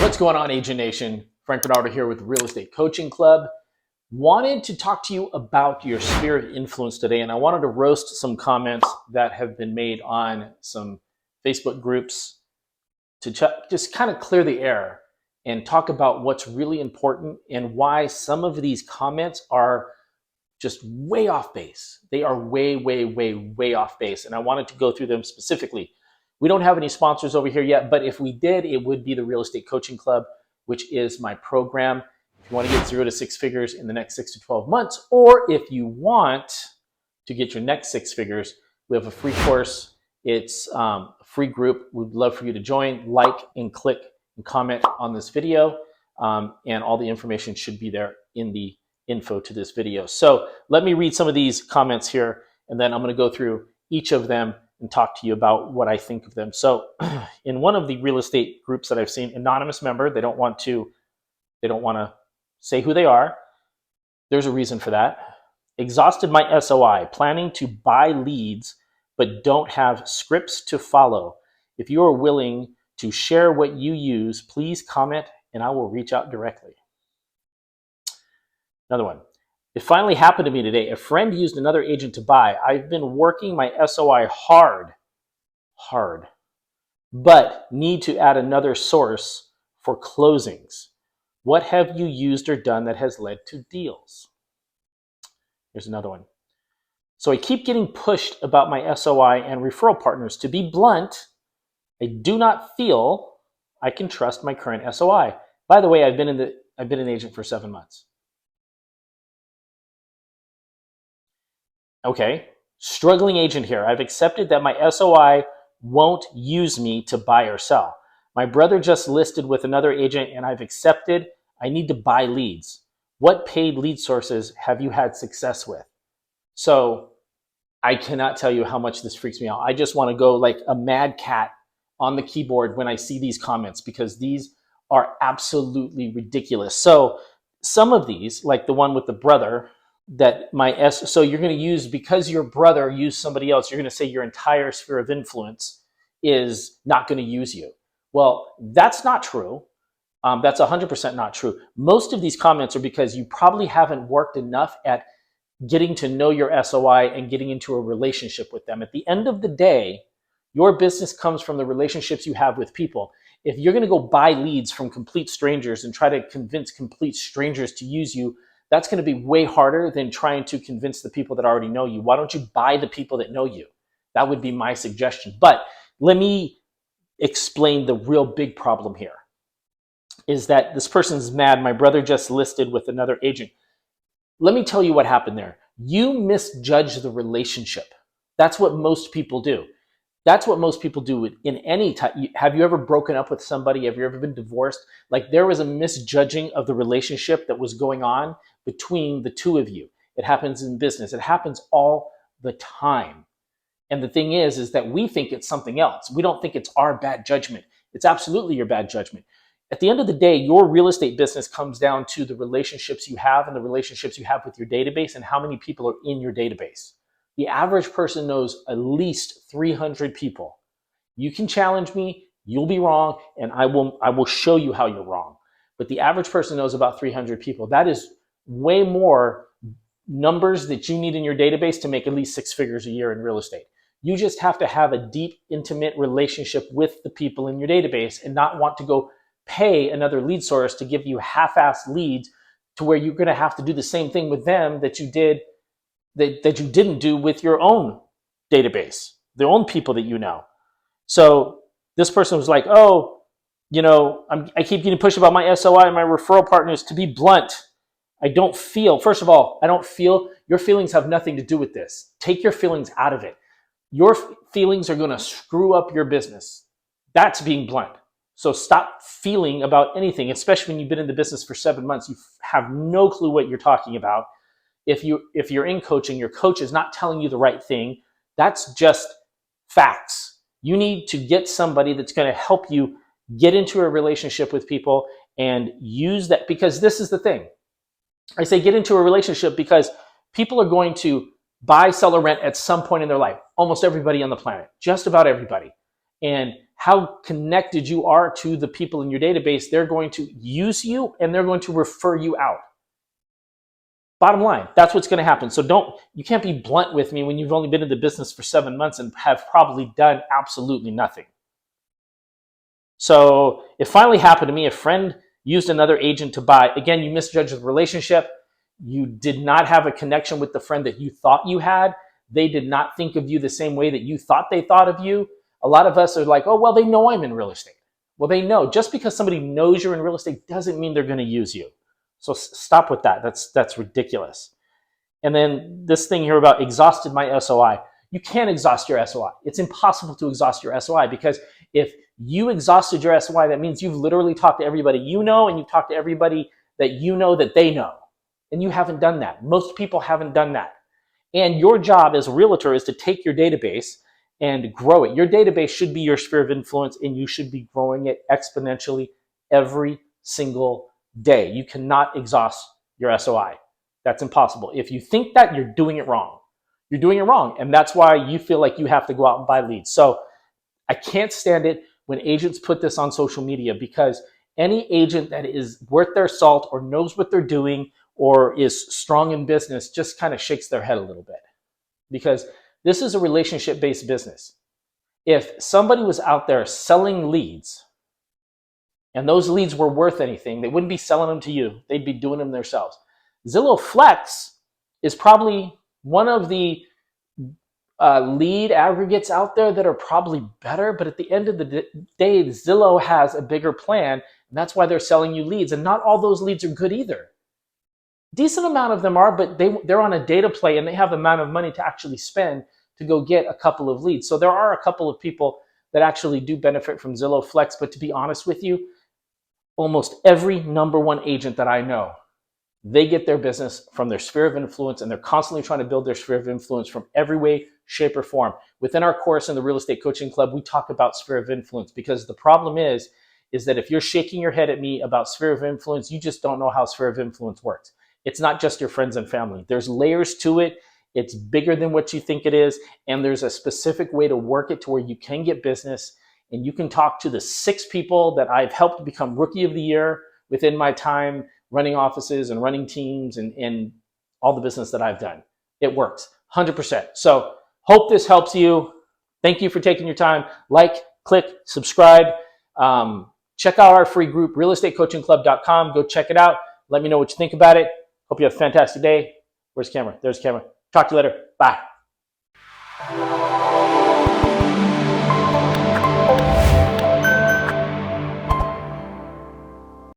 What's going on, Agent Nation? Frank Bernardo here with Real Estate Coaching Club. Wanted to talk to you about your sphere of influence today, and I wanted to roast some comments that have been made on some Facebook groups to just kind of clear the air and talk about what's really important and why some of these comments are just way off base. They are way off base, and I wanted to go through them specifically. We don't have any sponsors over here yet, but if we did, it would be the Real Estate Coaching Club, which is my program. If you want to get 0 to 6 figures in the next 6 to 12 months, or if you want to get your next 6 figures, we have a free course. It's a free group. We'd love for you to join, like and click and comment on this video. And all the information should be there in the info to this video. So let me read some of these comments here, and then I'm going to go through each of them and talk to you about what I think of them. So in one of the real estate groups that I've seen, anonymous member, they don't want to say who they are. There's a reason for that. Exhausted my SOI, planning to buy leads, but don't have scripts to follow. If you are willing to share what you use, please comment and I will reach out directly. Another one. It finally happened to me today. A friend used another agent to buy. I've been working my SOI hard, but need to add another source for closings. What have you used or done that has led to deals? Here's another one. So I keep getting pushed about my SOI and referral partners. To be blunt, I do not feel I can trust my current SOI. By the way, I've been an agent for 7 months. Okay, struggling agent here. I've accepted that my SOI won't use me to buy or sell. My brother just listed with another agent and I've accepted I need to buy leads. What paid lead sources have you had success with? So I cannot tell you how much this freaks me out. I just want to go like a mad cat on the keyboard when I see these comments because these are absolutely ridiculous. So some of these, like the one with the brother, so you're going to use, because your brother used somebody else, you're going to say your entire sphere of influence is not going to use you. Well, that's not true. That's 100% not true. Most of these comments are because you probably haven't worked enough at getting to know your SOI and getting into a relationship with them. At the end of the day, your business comes from the relationships you have with people. If you're going to go buy leads from complete strangers and try to convince complete strangers to use you, that's going to be way harder than trying to convince the people that already know you. Why don't you buy the people that know you? That would be my suggestion. But let me explain the real big problem here is that this person's mad. My brother just listed with another agent. Let me tell you what happened there. You misjudge the relationship. That's what most people do. That's what most people do in any type. Have you ever broken up with somebody? Have you ever been divorced? Like there was a misjudging of the relationship that was going on between the two of you. It happens in business. It happens all the time. And the thing is that we think it's something else. We don't think it's our bad judgment. It's absolutely your bad judgment. At the end of the day, your real estate business comes down to the relationships you have and the relationships you have with your database and how many people are in your database. The average person knows at least 300 people. You can challenge me, you'll be wrong, and I will show you how you're wrong. But the average person knows about 300 people. That is way more numbers that you need in your database to make at least 6 figures a year in real estate. You just have to have a deep, intimate relationship with the people in your database and not want to go pay another lead source to give you half-assed leads to where you're going to have to do the same thing with them that you didn't do with your own database, their own people that you know. So this person was like, oh, I keep getting pushed about my SOI and my referral partners. To be blunt, first of all, I don't feel, your feelings have nothing to do with this. Take your feelings out of it. Your feelings are going to screw up your business. That's being blunt. So stop feeling about anything, especially when you've been in the business for 7 months. You have no clue what you're talking about. If you're in coaching, your coach is not telling you the right thing. That's just facts. You need to get somebody that's going to help you get into a relationship with people and use that, because this is the thing. I say get into a relationship because people are going to buy, sell, or rent at some point in their life. Almost everybody on the planet, just about everybody. And how connected you are to the people in your database, they're going to use you and they're going to refer you out. Bottom line, that's what's going to happen. So you can't be blunt with me when you've only been in the business for 7 months and have probably done absolutely nothing. So it finally happened to me. A friend used another agent to buy. Again, you misjudged the relationship. You did not have a connection with the friend that you thought you had. They did not think of you the same way that you thought they thought of you. A lot of us are like, oh, well, they know I'm in real estate. Well, they know. Just because somebody knows you're in real estate doesn't mean they're going to use you. So stop with that. That's ridiculous. And then this thing here about exhausted my SOI. You can't exhaust your SOI. It's impossible to exhaust your SOI, because if you exhausted your SOI, that means you've literally talked to everybody you know, and you've talked to everybody that you know that they know. And you haven't done that. Most people haven't done that. And your job as a realtor is to take your database and grow it. Your database should be your sphere of influence, and you should be growing it exponentially every single day. You cannot exhaust your SOI. That's impossible. If you think that, you're doing it wrong. You're doing it wrong. And that's why you feel like you have to go out and buy leads. So I can't stand it when agents put this on social media, because any agent that is worth their salt or knows what they're doing or is strong in business just kind of shakes their head a little bit, because this is a relationship-based business. If somebody was out there selling leads and those leads were worth anything, they wouldn't be selling them to you. They'd be doing them themselves. Zillow Flex is probably one of the lead aggregates out there that are probably better, but at the end of the day, Zillow has a bigger plan, and that's why they're selling you leads. And not all those leads are good either. Decent amount of them are, but they're on a data play, and they have the amount of money to actually spend to go get a couple of leads. So there are a couple of people that actually do benefit from Zillow Flex, but to be honest with you, almost every number one agent that I know, they get their business from their sphere of influence, and they're constantly trying to build their sphere of influence from every way, shape, or form. Within our course in the Real Estate Coaching Club, we talk about sphere of influence, because the problem is that if you're shaking your head at me about sphere of influence, you just don't know how sphere of influence works. It's not just your friends and family. There's layers to it. It's bigger than what you think it is, and there's a specific way to work it to where you can get business, and you can talk to the 6 people that I've helped become Rookie of the Year within my time running offices and running teams and all the business that I've done. It works 100%. So hope this helps you. Thank you for taking your time. Like, click, subscribe. Check out our free group, realestatecoachingclub.com. Go check it out. Let me know what you think about it. Hope you have a fantastic day. Where's the camera? There's the camera. Talk to you later. Bye.